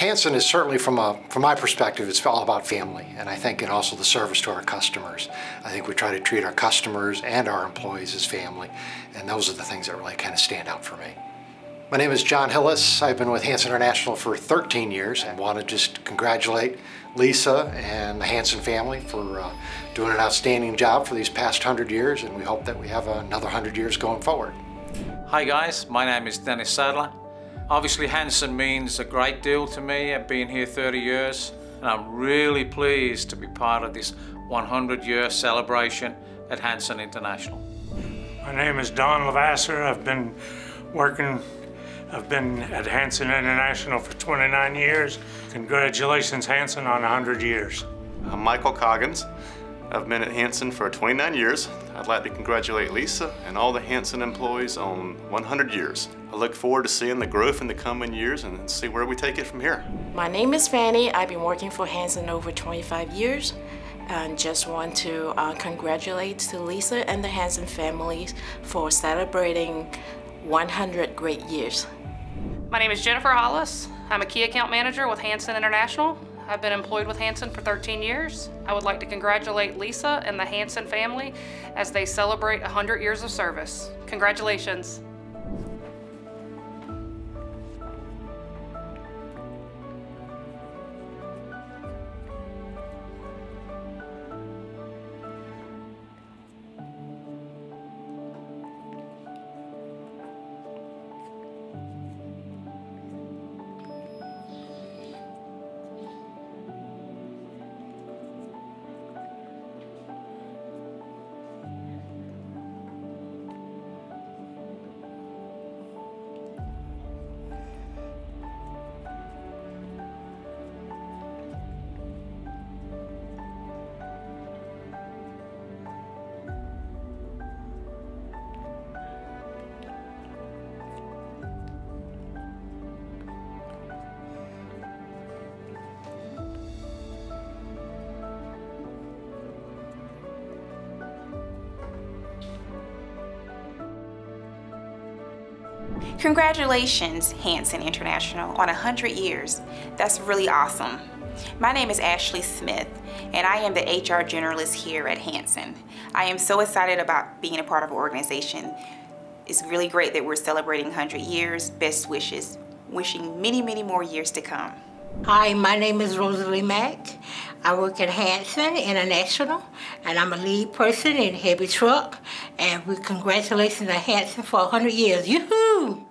Hansen is certainly, from my perspective, it's all about family, and I think, and also the service to our customers. I think we try to treat our customers and our employees as family, and those are the things that really kind of stand out for me. My name is John Hillis. I've been with Hansen International for 13 years, and want to just congratulate Lisa and the Hansen family for doing an outstanding job for these past 100 years, and we hope that we have another 100 years going forward. Hi guys, my name is Dennis Sadler. Obviously Hansen means a great deal to me. I've been here 30 years and I'm really pleased to be part of this 100-year celebration at Hansen International. My name is Don Lavasser. I've been at Hansen International for 29 years. Congratulations, Hansen, on 100 years. I'm Michael Coggins. I've been at Hansen for 29 years. I'd like to congratulate Lisa and all the Hansen employees on 100 years. I look forward to seeing the growth in the coming years and see where we take it from here. My name is Fanny. I've been working for Hansen over 25 years and just want to congratulate to Lisa and the Hansen families for celebrating 100 great years. My name is Jennifer Hollis. I'm a key account manager with Hansen International. I've been employed with Hansen for 13 years. I would like to congratulate Lisa and the Hansen family as they celebrate 100 years of service. Congratulations. Congratulations, Hansen International, on 100 years. That's really awesome. My name is Ashley Smith, and I am the HR generalist here at Hansen. I am so excited about being a part of our organization. It's really great that we're celebrating 100 years. Best wishes. Wishing many, many more years to come. Hi, my name is Rosalie Mack. I work at Hansen International, and I'm a lead person in heavy truck. And we congratulations to Hansen for 100 years. Yoo-hoo!